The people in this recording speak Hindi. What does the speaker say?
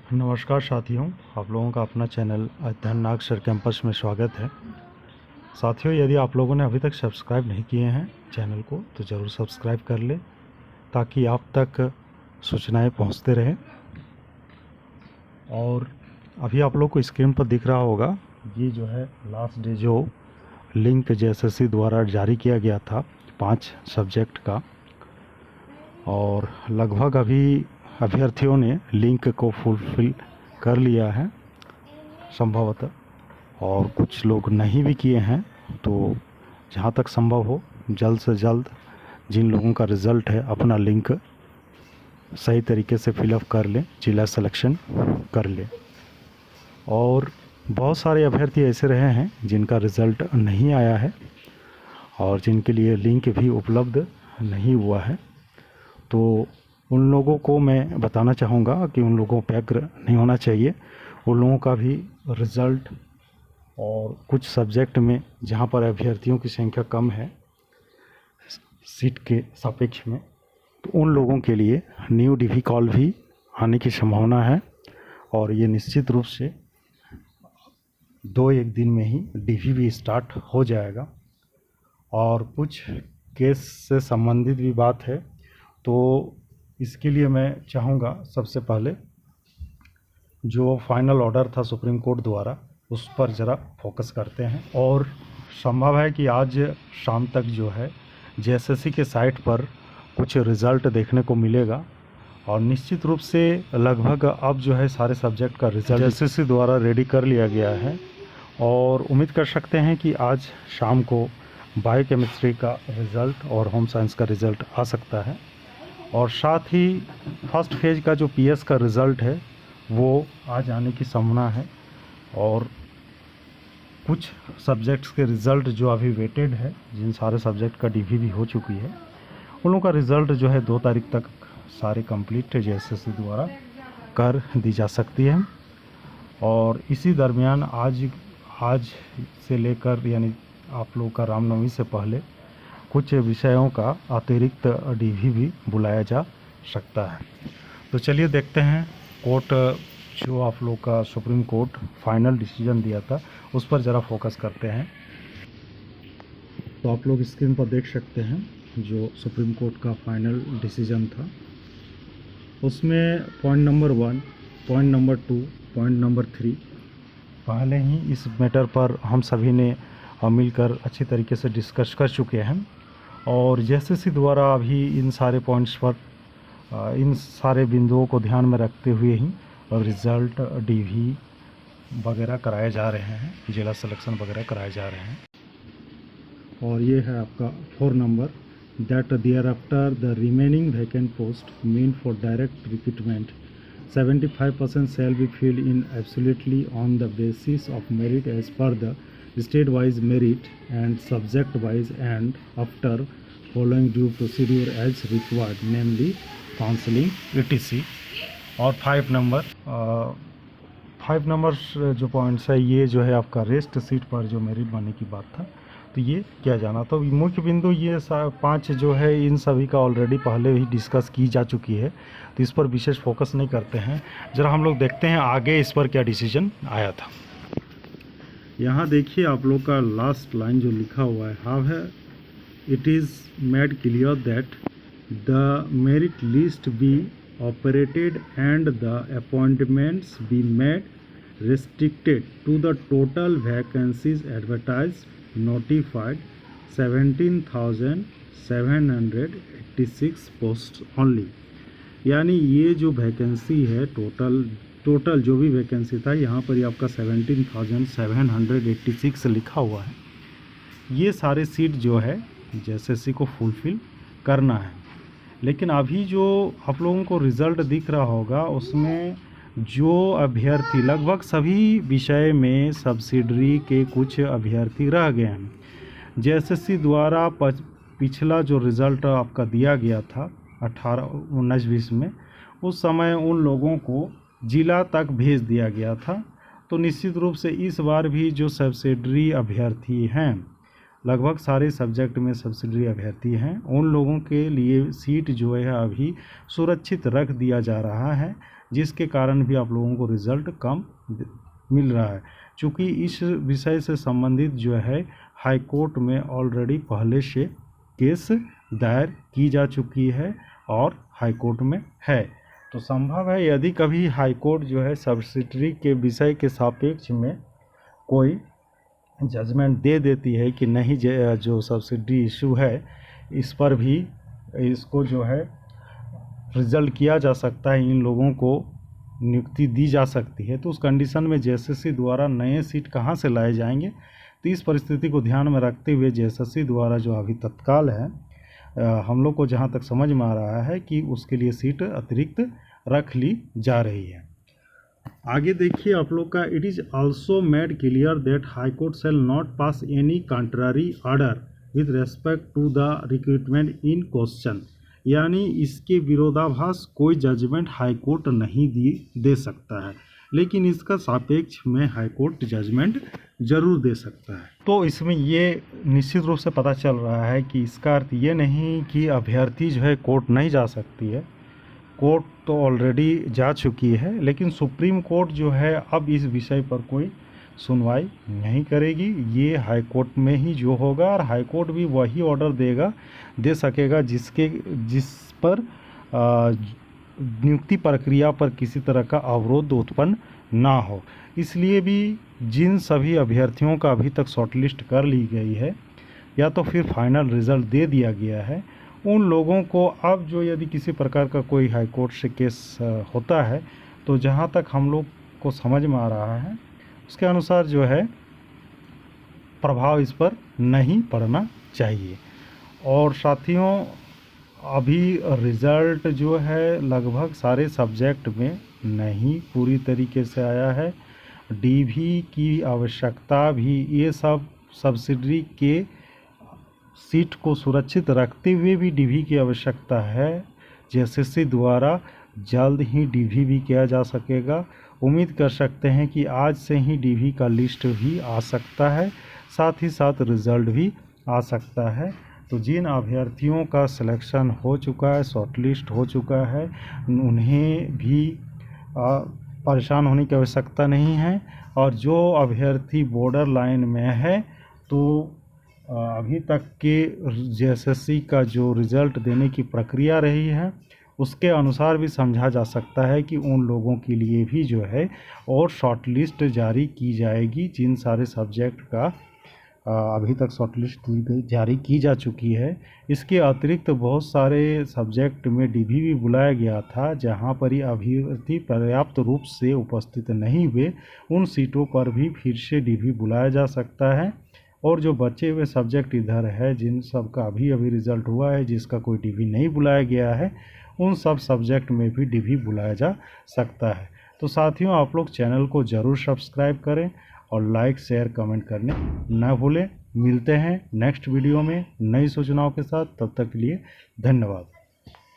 नमस्कार साथियों, आप लोगों का अपना चैनल अध्ययन नागसर कैंपस में स्वागत है। साथियों, यदि आप लोगों ने अभी तक सब्सक्राइब नहीं किए हैं चैनल को तो ज़रूर सब्सक्राइब कर लें ताकि आप तक सूचनाएं पहुंचते रहें। और अभी आप लोग को स्क्रीन पर दिख रहा होगा, ये जो है लास्ट डे जो लिंक जेएसएससी द्वारा जारी किया गया था 5 सब्जेक्ट का, और लगभग अभी अभ्यर्थियों ने लिंक को फुलफ़िल कर लिया है संभवतः, और कुछ लोग नहीं भी किए हैं। तो जहाँ तक संभव हो जल्द से जल्द जिन लोगों का रिज़ल्ट है अपना लिंक सही तरीके से फिलअप कर लें, जिला सिलेक्शन कर लें। और बहुत सारे अभ्यर्थी ऐसे रहे हैं जिनका रिज़ल्ट नहीं आया है और जिनके लिए लिंक भी उपलब्ध नहीं हुआ है। तो उन लोगों को मैं बताना चाहूँगा कि उन लोगों को व्यग्र नहीं होना चाहिए। उन लोगों का भी रिज़ल्ट, और कुछ सब्जेक्ट में जहाँ पर अभ्यर्थियों की संख्या कम है सीट के सापेक्ष में, तो उन लोगों के लिए न्यू डीवी कॉल भी आने की संभावना है। और ये निश्चित रूप से 2-1 दिन में ही डीवी भी स्टार्ट हो जाएगा। और कुछ केस से संबंधित भी बात है, तो इसके लिए मैं चाहूँगा सबसे पहले जो फाइनल ऑर्डर था सुप्रीम कोर्ट द्वारा उस पर ज़रा फोकस करते हैं। और संभव है कि आज शाम तक जो है जेएसएससी के साइट पर कुछ रिज़ल्ट देखने को मिलेगा। और निश्चित रूप से लगभग अब जो है सारे सब्जेक्ट का रिज़ल्ट जेएसएससी द्वारा रेडी कर लिया गया है, और उम्मीद कर सकते हैं कि आज शाम को बायोकेमिस्ट्री का रिज़ल्ट और होम साइंस का रिज़ल्ट आ सकता है। और साथ ही फर्स्ट फेज का जो पीएस का रिज़ल्ट है वो आज आने की संभावना है। और कुछ सब्जेक्ट्स के रिज़ल्ट जो अभी वेटेड है, जिन सारे सब्जेक्ट का डीवी भी हो चुकी है, उन लोगों का रिज़ल्ट जो है 2 तारीख तक सारे कंप्लीट जेएसएससी द्वारा कर दी जा सकती है। और इसी दरमियान आज से लेकर यानी आप लोगों का रामनवमी से पहले कुछ विषयों का अतिरिक्त डीवी भी बुलाया जा सकता है। तो चलिए देखते हैं कोर्ट जो आप लोग का सुप्रीम कोर्ट फाइनल डिसीजन दिया था उस पर ज़रा फोकस करते हैं। तो आप लोग स्क्रीन पर देख सकते हैं जो सुप्रीम कोर्ट का फाइनल डिसीजन था, उसमें point number 1, point number 2, point number 3 पहले ही इस मैटर पर हम सभी ने मिलकर अच्छी तरीके से डिस्कस कर चुके हैं। और जेएसएससी द्वारा अभी इन सारे पॉइंट्स पर इन सारे बिंदुओं को ध्यान में रखते हुए ही रिज़ल्ट डीवी वगैरह कराए जा रहे हैं, जिला सिलेक्शन वगैरह कराए जा रहे हैं। और ये है आपका 4 number, that there after the remaining vacant post mean for direct recruitment 75% shall be filled in absolutely on the basis of merit as per the state wise merit and subject wise and after following due procedure as required, namely counseling etc. और 5 नंबर जो पॉइंट्स है ये जो है आपका रेस्ट सीट पर जो मेरिट बनने की बात था तो ये किया जाना। तो मुख्य बिंदु ये 5 जो है इन सभी का ऑलरेडी पहले ही डिस्कस की जा चुकी है, तो इस पर विशेष फोकस नहीं करते हैं। ज़रा हम लोग देखते हैं आगे इस पर क्या डिसीजन आया था। यहाँ देखिए आप लोग का लास्ट लाइन जो लिखा हुआ है, हाउ है it is made clear that the merit list be operated and the appointments be made restricted to the total vacancies advertised notified 17,786 posts only। यानी ये जो वैकेंसी है टोटल जो भी वैकेंसी था यहाँ पर ये आपका 17,786 लिखा हुआ है। ये सारे सीट जो है जेएसएससी को फुलफ़िल करना है। लेकिन अभी जो आप लोगों को रिज़ल्ट दिख रहा होगा उसमें जो अभ्यर्थी लगभग सभी विषय में सब्सिडरी के कुछ अभ्यर्थी रह गए हैं। जेएसएससी द्वारा पिछला जो रिज़ल्ट आपका दिया गया था 18-19-20 में, उस समय उन लोगों को जिला तक भेज दिया गया था। तो निश्चित रूप से इस बार भी जो सब्सिडरी अभ्यर्थी हैं, लगभग सारे सब्जेक्ट में सब्सिडरी अभ्यर्थी हैं, उन लोगों के लिए सीट जो है अभी सुरक्षित रख दिया जा रहा है। जिसके कारण भी आप लोगों को रिज़ल्ट कम मिल रहा है। चूँकि इस विषय से संबंधित जो है हाई कोर्ट में ऑलरेडी पहले से केस दायर की जा चुकी है और हाई कोर्ट में है। तो संभव है यदि कभी हाई कोर्ट जो है सब्सिडरी के विषय के सापेक्ष में कोई जजमेंट दे देती है कि नहीं, जो सब्सिडी इशू है इस पर भी इसको जो है रिजल्ट किया जा सकता है, इन लोगों को नियुक्ति दी जा सकती है, तो उस कंडीशन में जेएसएससी द्वारा नए सीट कहाँ से लाए जाएंगे। तो इस परिस्थिति को ध्यान में रखते हुए जेएसएससी द्वारा जो अभी तत्काल है हम लोग को जहाँ तक समझ में आ रहा है कि उसके लिए सीट अतिरिक्त रख ली जा रही है। आगे देखिए आप लोग का, it is also made clear that high court shall not pass any contrary order with respect to the recruitment in question, यानी इसके विरोधाभास कोई जजमेंट हाई कोर्ट नहीं दे सकता है, लेकिन इसका सापेक्ष में हाई कोर्ट जजमेंट जरूर दे सकता है। तो इसमें ये निश्चित रूप से पता चल रहा है कि इसका अर्थ ये नहीं कि अभ्यर्थी जो है कोर्ट नहीं जा सकती है, कोर्ट तो ऑलरेडी जा चुकी है, लेकिन सुप्रीम कोर्ट जो है अब इस विषय पर कोई सुनवाई नहीं करेगी। ये हाई कोर्ट में ही जो होगा, और हाई कोर्ट भी वही ऑर्डर दे सकेगा जिस पर नियुक्ति प्रक्रिया पर किसी तरह का अवरोध उत्पन्न ना हो। इसलिए भी जिन सभी अभ्यर्थियों का अभी तक शॉर्टलिस्ट कर ली गई है या तो फिर फाइनल रिज़ल्ट दे दिया गया है, उन लोगों को अब जो यदि किसी प्रकार का कोई हाई कोर्ट से केस होता है तो जहां तक हम लोग को समझ में आ रहा है उसके अनुसार जो है प्रभाव इस पर नहीं पड़ना चाहिए। और साथियों, अभी रिज़ल्ट जो है लगभग सारे सब्जेक्ट में नहीं पूरी तरीके से आया है। डीवी की आवश्यकता भी, ये सब सब्सिडरी के सीट को सुरक्षित रखते हुए भी डीवी की आवश्यकता है। जेएसएससी द्वारा जल्द ही डीवी भी किया जा सकेगा। उम्मीद कर सकते हैं कि आज से ही डीवी का लिस्ट भी आ सकता है, साथ ही साथ रिज़ल्ट भी आ सकता है। तो जिन अभ्यर्थियों का सिलेक्शन हो चुका है, शॉर्टलिस्ट हो चुका है, उन्हें भी परेशान होने की आवश्यकता नहीं है। और जो अभ्यर्थी बॉर्डर लाइन में है तो अभी तक के जेएसएससी का जो रिज़ल्ट देने की प्रक्रिया रही है उसके अनुसार भी समझा जा सकता है कि उन लोगों के लिए भी जो है और शॉर्टलिस्ट जारी की जाएगी। जिन सारे सब्जेक्ट का अभी तक शॉर्टलिस्ट जारी की जा चुकी है, इसके अतिरिक्त बहुत सारे सब्जेक्ट में डीवी भी बुलाया गया था, जहां पर ही अभ्यर्थी पर्याप्त रूप से उपस्थित नहीं हुए, उन सीटों पर भी फिर से डीवी बुलाया जा सकता है। और जो बचे हुए सब्जेक्ट इधर है, जिन सब का अभी रिज़ल्ट हुआ है, जिसका कोई डीवी नहीं बुलाया गया है, उन सब सब्जेक्ट में भी डीवी बुलाया जा सकता है। तो साथियों, आप लोग चैनल को ज़रूर सब्सक्राइब करें और लाइक शेयर कमेंट करने न भूलें। मिलते हैं नेक्स्ट वीडियो में नई सूचनाओं के साथ, तब तक के लिए धन्यवाद।